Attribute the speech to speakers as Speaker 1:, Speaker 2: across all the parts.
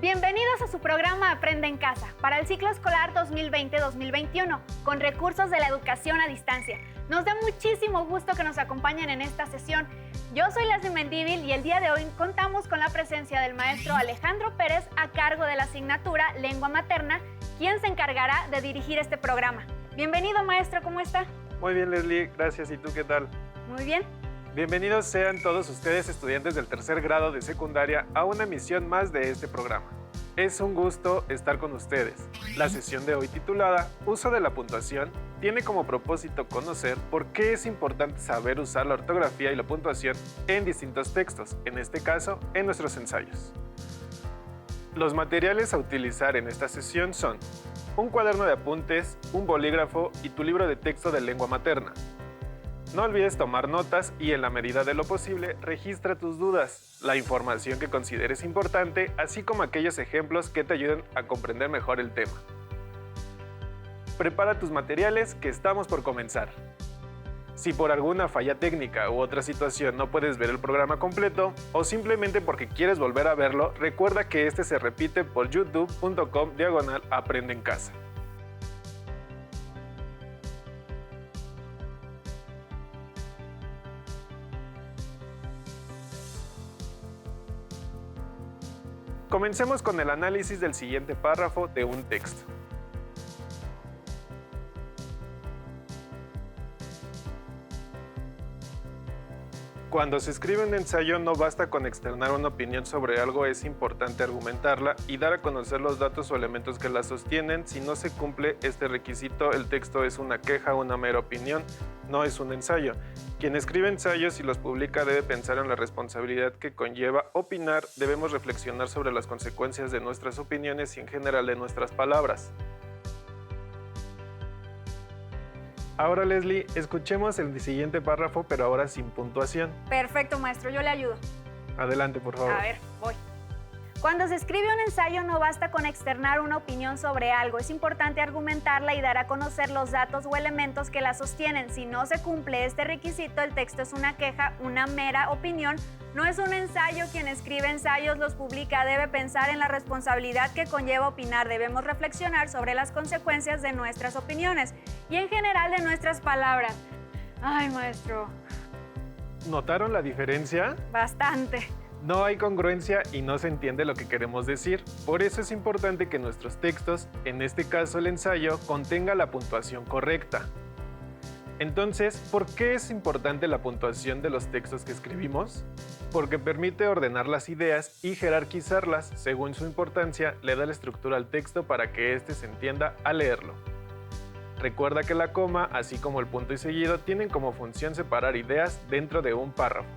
Speaker 1: Bienvenidos a su programa Aprende en Casa para el ciclo escolar 2020-2021 con recursos de la educación a distancia. Nos da muchísimo gusto que nos acompañen en esta sesión. Yo soy Leslie Mendívil y el día de hoy contamos con la presencia del maestro Alejandro Pérez a cargo de la asignatura Lengua Materna, quien se encargará de dirigir este programa. Bienvenido, maestro, ¿cómo está?
Speaker 2: Muy bien, Leslie, gracias. ¿Y tú qué tal?
Speaker 1: Muy bien.
Speaker 2: Bienvenidos sean todos ustedes, estudiantes del tercer grado de secundaria, a una emisión más de este programa. Es un gusto estar con ustedes. La sesión de hoy, titulada Uso de la puntuación, tiene como propósito conocer por qué es importante saber usar la ortografía y la puntuación en distintos textos, en este caso, en nuestros ensayos. Los materiales a utilizar en esta sesión son un cuaderno de apuntes, un bolígrafo y tu libro de texto de lengua materna. No olvides tomar notas y, en la medida de lo posible, registra tus dudas, la información que consideres importante, así como aquellos ejemplos que te ayuden a comprender mejor el tema. Prepara tus materiales, que estamos por comenzar. Si por alguna falla técnica u otra situación no puedes ver el programa completo, o simplemente porque quieres volver a verlo, recuerda que este se repite por youtube.com/Aprende en Casa. Comencemos con el análisis del siguiente párrafo de un texto. Cuando se escribe un ensayo no basta con externar una opinión sobre algo, es importante argumentarla y dar a conocer los datos o elementos que la sostienen. Si no se cumple este requisito, el texto es una queja o una mera opinión, no es un ensayo. Quien escribe ensayos y los publica debe pensar en la responsabilidad que conlleva opinar, debemos reflexionar sobre las consecuencias de nuestras opiniones y en general de nuestras palabras. Ahora, Leslie, escuchemos el siguiente párrafo, pero ahora sin puntuación.
Speaker 1: Perfecto, maestro, yo le ayudo.
Speaker 2: Adelante, por favor.
Speaker 1: A ver, voy. Cuando se escribe un ensayo no basta con externar una opinión sobre algo, es importante argumentarla y dar a conocer los datos o elementos que la sostienen. Si no se cumple este requisito, el texto es una queja, una mera opinión, no es un ensayo. Quien escribe ensayos, los publica, debe pensar en la responsabilidad que conlleva opinar, debemos reflexionar sobre las consecuencias de nuestras opiniones y en general de nuestras palabras. Ay, maestro.
Speaker 2: ¿Notaron la diferencia?
Speaker 1: Bastante.
Speaker 2: No hay congruencia y no se entiende lo que queremos decir. Por eso es importante que nuestros textos, en este caso el ensayo, contenga la puntuación correcta. Entonces, ¿por qué es importante la puntuación de los textos que escribimos? Porque permite ordenar las ideas y jerarquizarlas según su importancia, le da la estructura al texto para que éste se entienda al leerlo. Recuerda que la coma, así como el punto y seguido, tienen como función separar ideas dentro de un párrafo.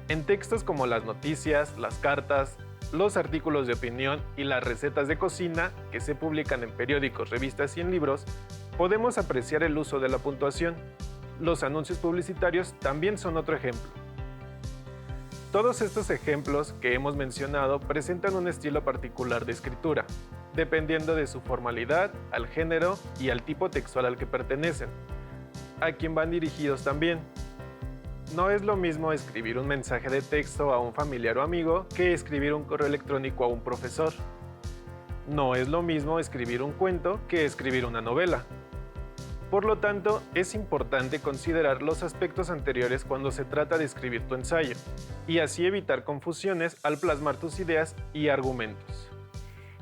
Speaker 2: En textos como las noticias, las cartas, los artículos de opinión y las recetas de cocina, que se publican en periódicos, revistas y en libros, podemos apreciar el uso de la puntuación. Los anuncios publicitarios también son otro ejemplo. Todos estos ejemplos que hemos mencionado presentan un estilo particular de escritura, dependiendo de su formalidad, al género y al tipo textual al que pertenecen, a quien van dirigidos también. No es lo mismo escribir un mensaje de texto a un familiar o amigo que escribir un correo electrónico a un profesor. No es lo mismo escribir un cuento que escribir una novela. Por lo tanto, es importante considerar los aspectos anteriores cuando se trata de escribir tu ensayo, y así evitar confusiones al plasmar tus ideas y argumentos.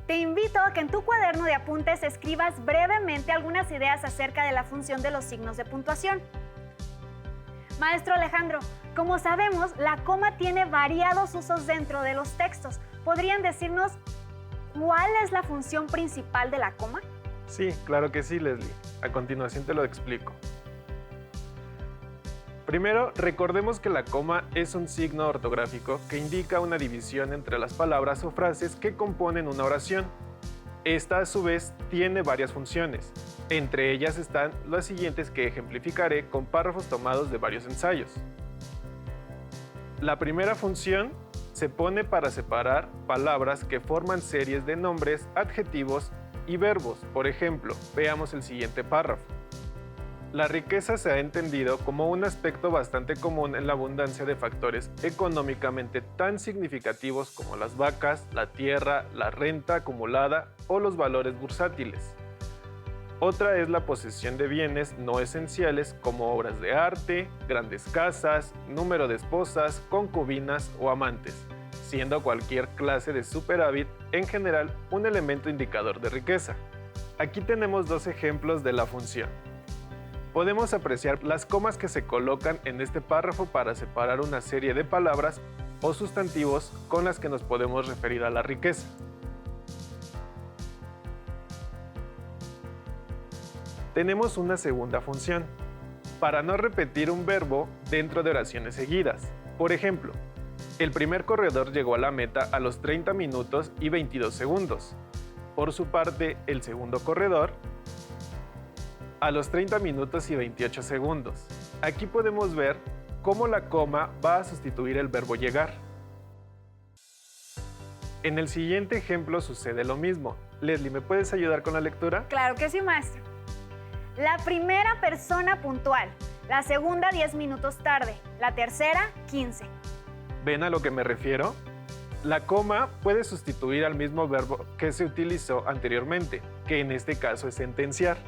Speaker 1: Te invito a que en tu cuaderno de apuntes escribas brevemente algunas ideas acerca de la función de los signos de puntuación. Maestro Alejandro, como sabemos, la coma tiene variados usos dentro de los textos. ¿Podrían decirnos cuál es la función principal de la coma?
Speaker 2: Sí, claro que sí, Leslie. A continuación te lo explico. Primero, recordemos que la coma es un signo ortográfico que indica una división entre las palabras o frases que componen una oración. Esta, a su vez, tiene varias funciones. Entre ellas están las siguientes que ejemplificaré con párrafos tomados de varios ensayos. La primera función se pone para separar palabras que forman series de nombres, adjetivos y verbos. Por ejemplo, veamos el siguiente párrafo. La riqueza se ha entendido como un aspecto bastante común en la abundancia de factores económicamente tan significativos como las vacas, la tierra, la renta acumulada o los valores bursátiles. Otra es la posesión de bienes no esenciales como obras de arte, grandes casas, número de esposas, concubinas o amantes, siendo cualquier clase de superávit en general un elemento indicador de riqueza. Aquí tenemos dos ejemplos de la función. Podemos apreciar las comas que se colocan en este párrafo para separar una serie de palabras o sustantivos con las que nos podemos referir a la riqueza. Tenemos una segunda función, para no repetir un verbo dentro de oraciones seguidas. Por ejemplo, el primer corredor llegó a la meta a los 30 minutos y 22 segundos. Por su parte, el segundo corredor a los 30 minutos y 28 segundos. Aquí podemos ver cómo la coma va a sustituir el verbo llegar. En el siguiente ejemplo sucede lo mismo. Leslie, ¿me puedes ayudar con la lectura?
Speaker 1: Claro que sí, maestro. La primera persona puntual, la segunda 10 minutos tarde, la tercera 15.
Speaker 2: ¿Ven a lo que me refiero? La coma puede sustituir al mismo verbo que se utilizó anteriormente, que en este caso es sentenciar.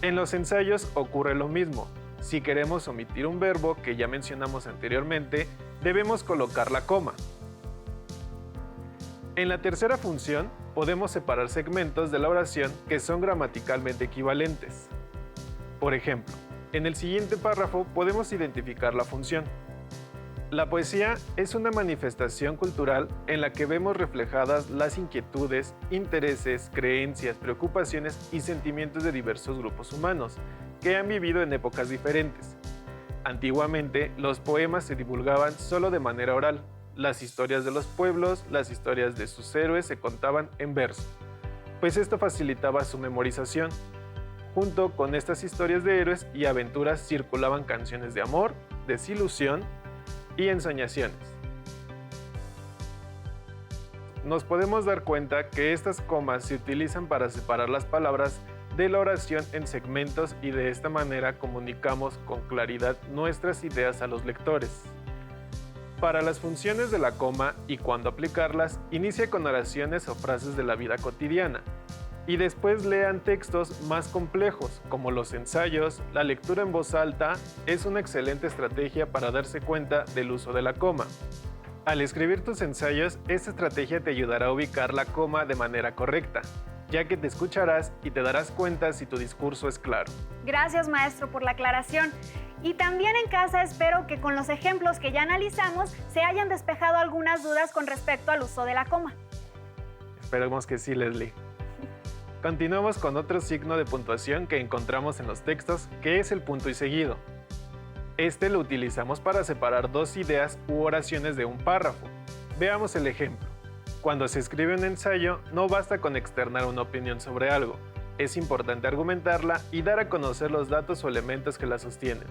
Speaker 2: En los ensayos ocurre lo mismo. Si queremos omitir un verbo que ya mencionamos anteriormente, debemos colocar la coma. En la tercera función, podemos separar segmentos de la oración que son gramaticalmente equivalentes. Por ejemplo, en el siguiente párrafo podemos identificar la función. La poesía es una manifestación cultural en la que vemos reflejadas las inquietudes, intereses, creencias, preocupaciones y sentimientos de diversos grupos humanos que han vivido en épocas diferentes. Antiguamente, los poemas se divulgaban solo de manera oral. Las historias de los pueblos, las historias de sus héroes se contaban en verso, pues esto facilitaba su memorización. Junto con estas historias de héroes y aventuras circulaban canciones de amor, desilusión y ensoñaciones. Nos podemos dar cuenta que estas comas se utilizan para separar las palabras de la oración en segmentos y de esta manera comunicamos con claridad nuestras ideas a los lectores. Para las funciones de la coma y cuando aplicarlas, inicie con oraciones o frases de la vida cotidiana y después lean textos más complejos como los ensayos. La lectura en voz alta es una excelente estrategia para darse cuenta del uso de la coma. Al escribir tus ensayos, esta estrategia te ayudará a ubicar la coma de manera correcta, ya que te escucharás y te darás cuenta si tu discurso es claro.
Speaker 1: Gracias, maestro, por la aclaración. Y también en casa espero que con los ejemplos que ya analizamos se hayan despejado algunas dudas con respecto al uso de la coma.
Speaker 2: Esperemos que sí, Leslie. Continuamos con otro signo de puntuación que encontramos en los textos, que es el punto y seguido. Este lo utilizamos para separar dos ideas u oraciones de un párrafo. Veamos el ejemplo. Cuando se escribe un ensayo, no basta con externar una opinión sobre algo. Es importante argumentarla y dar a conocer los datos o elementos que la sostienen.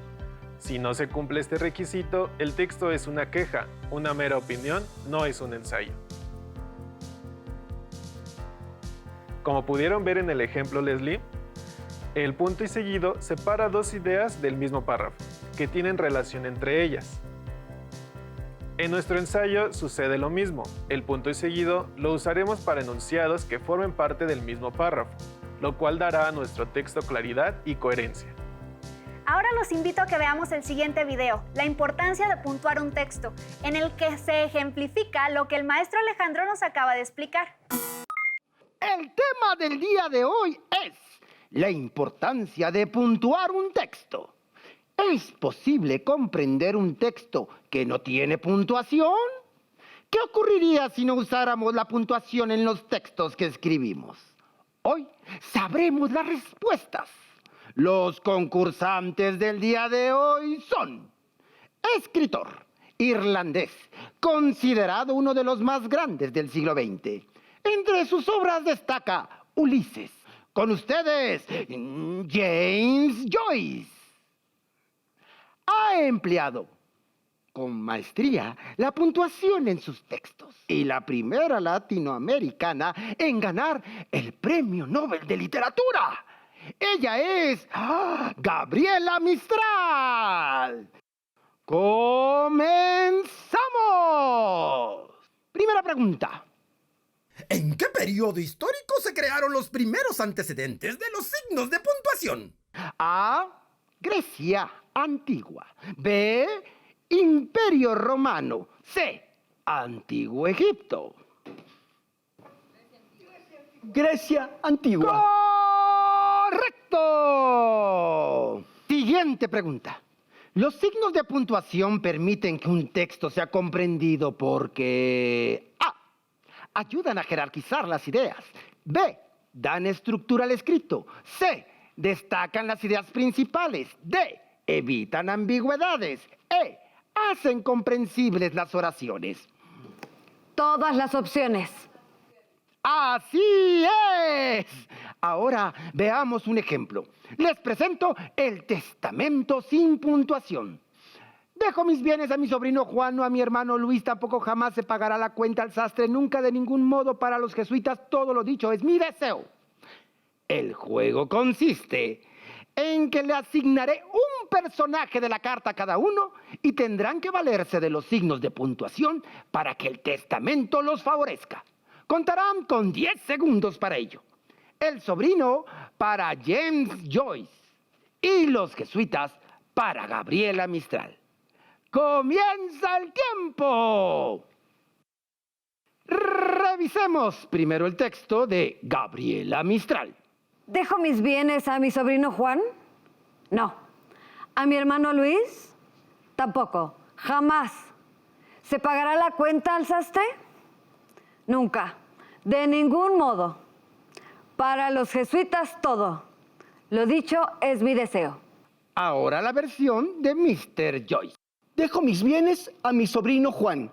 Speaker 2: Si no se cumple este requisito, el texto es una queja, una mera opinión, no es un ensayo. Como pudieron ver en el ejemplo, Leslie, el punto y seguido separa dos ideas del mismo párrafo, que tienen relación entre ellas. En nuestro ensayo sucede lo mismo. El punto y seguido lo usaremos para enunciados que formen parte del mismo párrafo, lo cual dará a nuestro texto claridad y coherencia.
Speaker 1: Ahora los invito a que veamos el siguiente video, la importancia de puntuar un texto, en el que se ejemplifica lo que el maestro Alejandro nos acaba de explicar.
Speaker 3: El tema del día de hoy es la importancia de puntuar un texto. ¿Es posible comprender un texto que no tiene puntuación? ¿Qué ocurriría si no usáramos la puntuación en los textos que escribimos? Hoy sabremos las respuestas. Los concursantes del día de hoy son: escritor irlandés, considerado uno de los más grandes del siglo XX. Entre sus obras destaca Ulises. Con ustedes, James Joyce. Ha empleado con maestría la puntuación en sus textos y la primera latinoamericana en ganar el Premio Nobel de Literatura. Ella es Gabriela Mistral. ¡Comenzamos! Primera pregunta.
Speaker 4: ¿En qué periodo histórico se crearon los primeros antecedentes de los signos de puntuación?
Speaker 3: A. Grecia antigua. B. Imperio Romano. C. Antiguo Egipto.
Speaker 5: Grecia antigua.
Speaker 3: ¡Correcto! Siguiente pregunta. Los signos de puntuación permiten que un texto sea comprendido porque A. Ayudan a jerarquizar las ideas. B. Dan estructura al escrito. C. Destacan las ideas principales. D. Evitan ambigüedades. E. Hacen comprensibles las oraciones.
Speaker 6: Todas las opciones.
Speaker 3: ¡Así es! Ahora veamos un ejemplo. Les presento el testamento sin puntuación. Dejo mis bienes a mi sobrino Juan o a mi hermano Luis, tampoco jamás se pagará la cuenta al sastre, nunca de ningún modo para los jesuitas, todo lo dicho es mi deseo. El juego consiste en que le asignaré un personaje de la carta a cada uno y tendrán que valerse de los signos de puntuación para que el testamento los favorezca. Contarán con 10 segundos para ello. El sobrino para James Joyce y los jesuitas para Gabriela Mistral. ¡Comienza el tiempo! Revisemos primero el texto de Gabriela Mistral.
Speaker 6: ¿Dejo mis bienes a mi sobrino Juan? No. ¿A mi hermano Luis? Tampoco. Jamás. ¿Se pagará la cuenta al sastre? Nunca. De ningún modo. Para los jesuitas todo. Lo dicho es mi deseo.
Speaker 3: Ahora la versión de Mr. Joyce.
Speaker 5: Dejo mis bienes a mi sobrino Juan,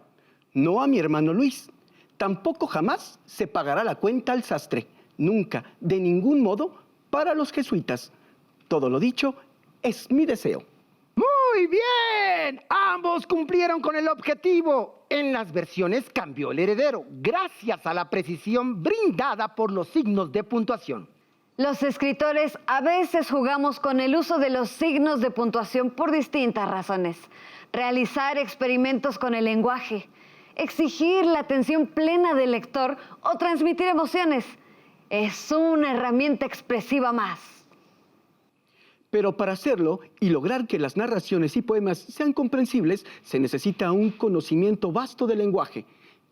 Speaker 5: no a mi hermano Luis. Tampoco jamás se pagará la cuenta al sastre. Nunca, de ningún modo, para los jesuitas. Todo lo dicho es mi deseo.
Speaker 3: ¡Muy bien! Ambos cumplieron con el objetivo. En las versiones cambió el heredero, gracias a la precisión brindada por los signos de puntuación.
Speaker 6: Los escritores a veces jugamos con el uso de los signos de puntuación por distintas razones. Realizar experimentos con el lenguaje, exigir la atención plena del lector o transmitir emociones. Es una herramienta expresiva más.
Speaker 5: Pero para hacerlo y lograr que las narraciones y poemas sean comprensibles, se necesita un conocimiento vasto del lenguaje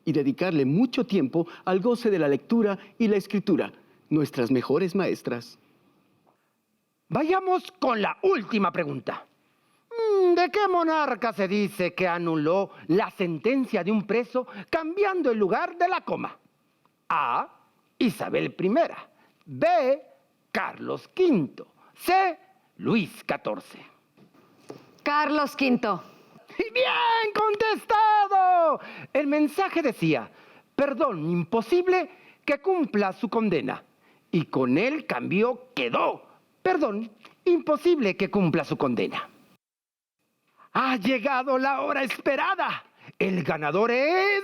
Speaker 5: y dedicarle mucho tiempo al goce de la lectura y la escritura, nuestras mejores maestras.
Speaker 3: Vayamos con la última pregunta. ¿De qué monarca se dice que anuló la sentencia de un preso cambiando el lugar de la coma? A. Isabel I. B. Carlos V. C. Luis XIV.
Speaker 6: Carlos V.
Speaker 3: ¡Bien contestado! El mensaje decía, perdón imposible que cumpla su condena. Y con él cambió quedó, perdón imposible que cumpla su condena. Ha llegado la hora esperada. El ganador es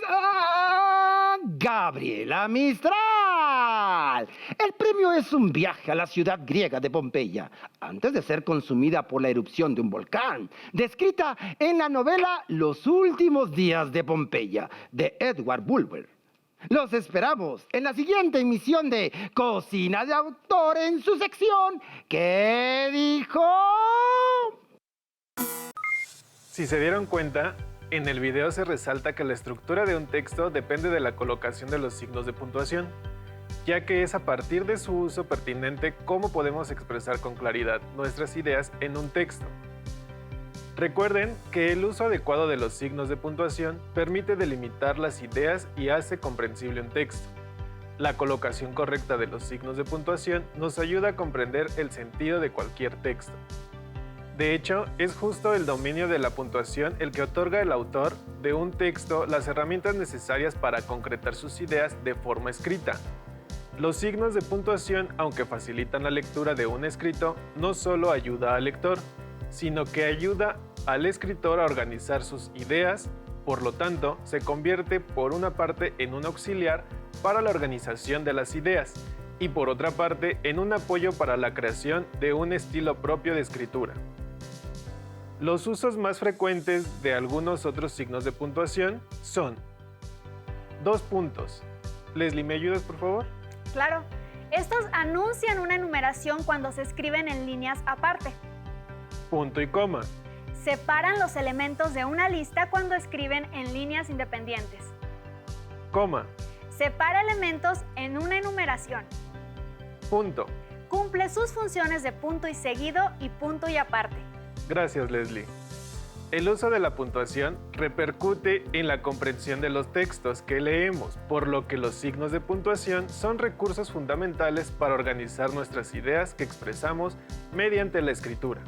Speaker 3: Gabriela Mistral. El premio es un viaje a la ciudad griega de Pompeya, antes de ser consumida por la erupción de un volcán, descrita en la novela Los últimos días de Pompeya, de Edward Bulwer. Los esperamos en la siguiente emisión de Cocina de Autor en su sección ¿Qué dijo?
Speaker 2: Si se dieron cuenta, en el video se resalta que la estructura de un texto depende de la colocación de los signos de puntuación, ya que es a partir de su uso pertinente cómo podemos expresar con claridad nuestras ideas en un texto. Recuerden que el uso adecuado de los signos de puntuación permite delimitar las ideas y hace comprensible un texto. La colocación correcta de los signos de puntuación nos ayuda a comprender el sentido de cualquier texto. De hecho, es justo el dominio de la puntuación el que otorga al autor de un texto las herramientas necesarias para concretar sus ideas de forma escrita. Los signos de puntuación, aunque facilitan la lectura de un escrito, no solo ayuda al lector, sino que ayuda al escritor a organizar sus ideas, por lo tanto, se convierte por una parte en un auxiliar para la organización de las ideas y por otra parte en un apoyo para la creación de un estilo propio de escritura. Los usos más frecuentes de algunos otros signos de puntuación son 2 puntos. Leslie, ¿me ayudas por favor?
Speaker 1: Claro, estos anuncian una enumeración cuando se escriben en líneas aparte.
Speaker 2: Punto y coma.
Speaker 1: Separan los elementos de una lista cuando escriben en líneas independientes.
Speaker 2: Coma.
Speaker 1: Separa elementos en una enumeración.
Speaker 2: Punto.
Speaker 1: Cumple sus funciones de punto y seguido y punto y aparte.
Speaker 2: Gracias, Leslie. El uso de la puntuación repercute en la comprensión de los textos que leemos, por lo que los signos de puntuación son recursos fundamentales para organizar nuestras ideas que expresamos mediante la escritura.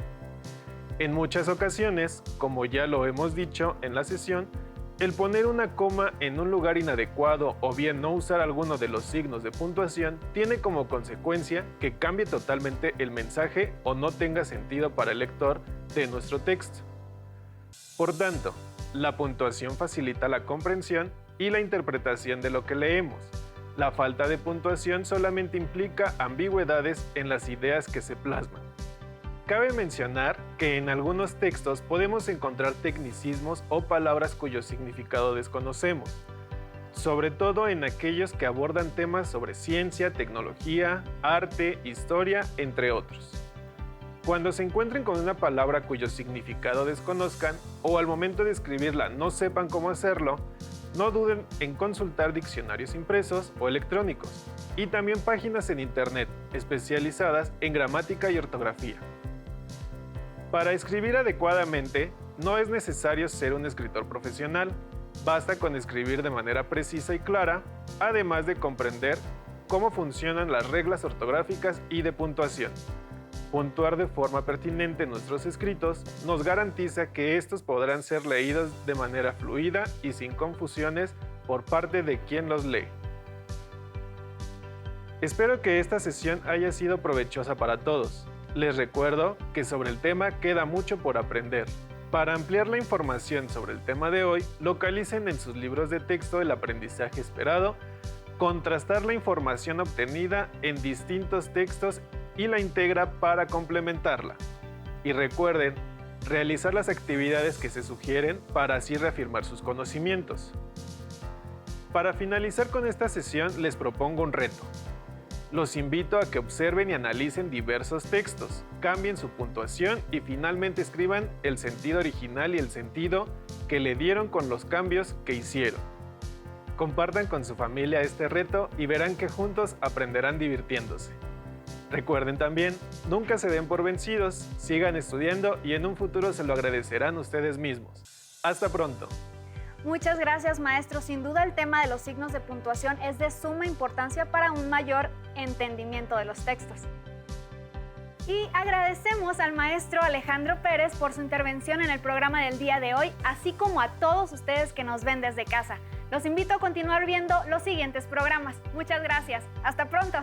Speaker 2: En muchas ocasiones, como ya lo hemos dicho en la sesión, el poner una coma en un lugar inadecuado o bien no usar alguno de los signos de puntuación tiene como consecuencia que cambie totalmente el mensaje o no tenga sentido para el lector de nuestro texto. Por tanto, la puntuación facilita la comprensión y la interpretación de lo que leemos. La falta de puntuación solamente implica ambigüedades en las ideas que se plasman. Cabe mencionar que en algunos textos podemos encontrar tecnicismos o palabras cuyo significado desconocemos, sobre todo en aquellos que abordan temas sobre ciencia, tecnología, arte, historia, entre otros. Cuando se encuentren con una palabra cuyo significado desconozcan o al momento de escribirla no sepan cómo hacerlo, no duden en consultar diccionarios impresos o electrónicos y también páginas en internet especializadas en gramática y ortografía. Para escribir adecuadamente, no es necesario ser un escritor profesional, basta con escribir de manera precisa y clara, además de comprender cómo funcionan las reglas ortográficas y de puntuación. Puntuar de forma pertinente nuestros escritos nos garantiza que estos podrán ser leídos de manera fluida y sin confusiones por parte de quien los lee. Espero que esta sesión haya sido provechosa para todos. Les recuerdo que sobre el tema queda mucho por aprender. Para ampliar la información sobre el tema de hoy, localicen en sus libros de texto el aprendizaje esperado, contrastar la información obtenida en distintos textos y la integra para complementarla. Y recuerden, realizar las actividades que se sugieren para así reafirmar sus conocimientos. Para finalizar con esta sesión les propongo un reto. Los invito a que observen y analicen diversos textos, cambien su puntuación y finalmente escriban el sentido original y el sentido que le dieron con los cambios que hicieron. Compartan con su familia este reto y verán que juntos aprenderán divirtiéndose. Recuerden también, nunca se den por vencidos, sigan estudiando y en un futuro se lo agradecerán ustedes mismos. Hasta pronto.
Speaker 1: Muchas gracias, maestro. Sin duda el tema de los signos de puntuación es de suma importancia para un mayor entendimiento de los textos. Y agradecemos al maestro Alejandro Pérez por su intervención en el programa del día de hoy, así como a todos ustedes que nos ven desde casa. Los invito a continuar viendo los siguientes programas. Muchas gracias. Hasta pronto.